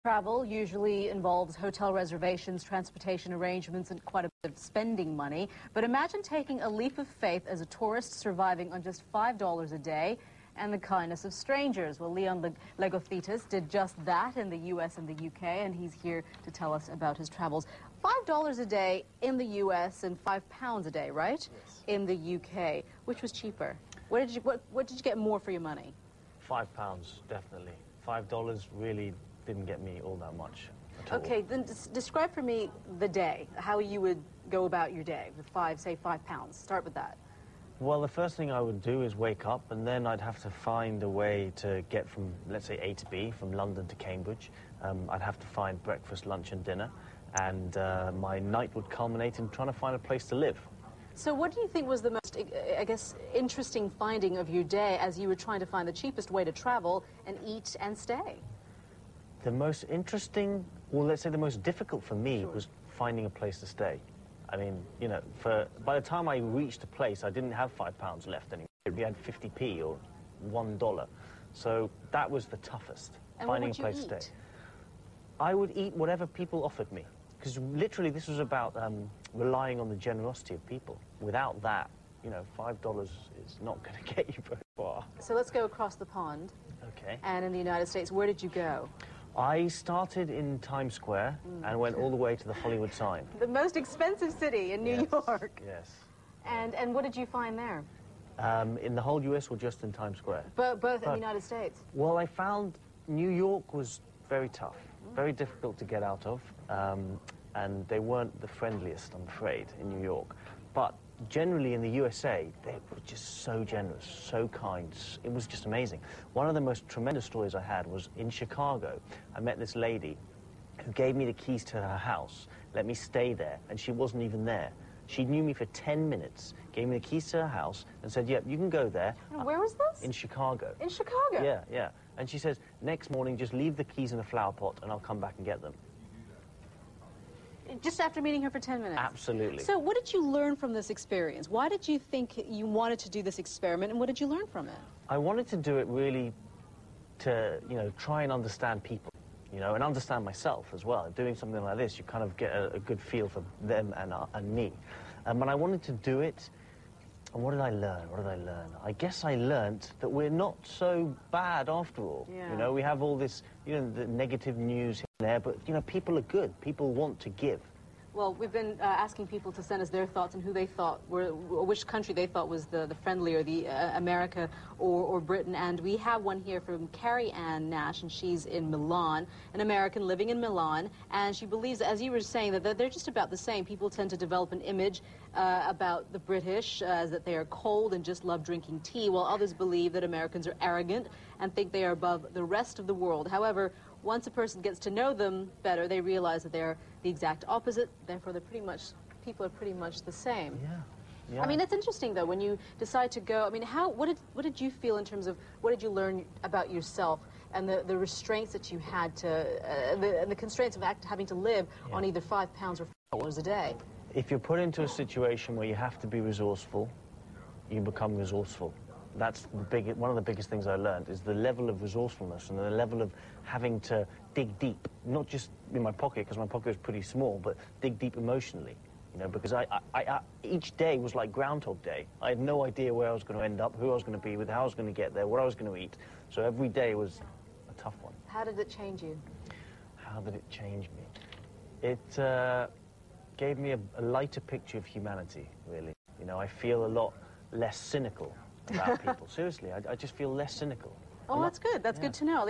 Travel usually involves hotel reservations, transportation arrangements, and quite a bit of spending money. But imagine taking a leap of faith as a tourist surviving on just $5 a day and the kindness of strangers. Well, Leon Logothetis did just that in the U.S. and the U.K., and he's here to tell us about his travels. $5 a day in the U.S. and £5 a day, right? Yes. In the U.K. Which was cheaper? What did you get more for your money? £5, definitely. $5 really didn't get me all that much at all. Okay, then describe for me the day, how you would go about your day with say £5. Start with that. Well, the first thing I would do is wake up, and then I'd have to find a way to get from, let's say, A to B, from London to Cambridge. I'd have to find breakfast, lunch and dinner, and my night would culminate in trying to find a place to live. So what do you think was the most, I guess, interesting finding of your day as you were trying to find the cheapest way to travel and eat and stay? The most interesting, well, let's say the most difficult for me was finding a place to stay. I mean, you know, by the time I reached a place, I didn't have £5 left anymore. We had 50p or $1. So that was the toughest, finding a place to stay. I would eat whatever people offered me, because literally this was about relying on the generosity of people. Without that, you know, $5 is not going to get you very far. So let's go across the pond. Okay. And in the United States, where did you go? I started in Times Square and went all the way to the Hollywood sign. The most expensive city in New York. Yes. And what did you find there? In the whole US or just in Times Square? Both in the United States. Well, I found New York was very tough, very difficult to get out of, and they weren't the friendliest, I'm afraid, in New York. But generally in the USA, they were just so generous, so kind. It was just amazing. One of the most tremendous stories I had was in Chicago. I met this lady who gave me the keys to her house, let me stay there, and she wasn't even there. She knew me for 10 minutes, gave me the keys to her house, and said, "Yep, you can go there." And where was this? In Chicago. In Chicago? Yeah, yeah. And she says, "Next morning, just leave the keys in a flower pot, and I'll come back and get them." Just after meeting her for 10 minutes? Absolutely. So what did you learn from this experience? Why did you think you wanted to do this experiment, and what did you learn from it? I wanted to do it really to, you know, try and understand people, you know, and understand myself as well. Doing something like this, you kind of get a good feel for them and me. And I wanted to do it, and what did I learn? What did I learn? I guess I learned that we're not so bad after all. Yeah. You know, we have all this, you know, the negative news there, but, you know, people are good. People want to give. Well, we've been asking people to send us their thoughts on who they thought were, which country they thought was the friendlier, the America or Britain. And we have one here from Carrie Ann Nash, and she's in Milan, an American living in Milan. And she believes, as you were saying, that they're just about the same. People tend to develop an image about the British as that they are cold and just love drinking tea, while others believe that Americans are arrogant and think they are above the rest of the world. However, once a person gets to know them better, they realize that they're the exact opposite. Therefore, people are pretty much the same. Yeah. Yeah. I mean, it's interesting though when you decide to go. I mean, what did you feel in terms of what did you learn about yourself and the restraints that you had to and the constraints of having to live on either £5 or $4 a day? If you're put into a situation where you have to be resourceful, you become resourceful. That's one of the biggest things I learned, is the level of resourcefulness and the level of having to dig deep, not just in my pocket, because my pocket is pretty small, but dig deep emotionally, you know, because each day was like Groundhog Day. I had no idea where I was going to end up, who I was going to be with, how I was going to get there, what I was going to eat. So every day was a tough one. How did it change you? How did it change me? It gave me a lighter picture of humanity, really. You know, I feel a lot less cynical about people. Seriously, I just feel less cynical. Oh, that's good. That's good to know.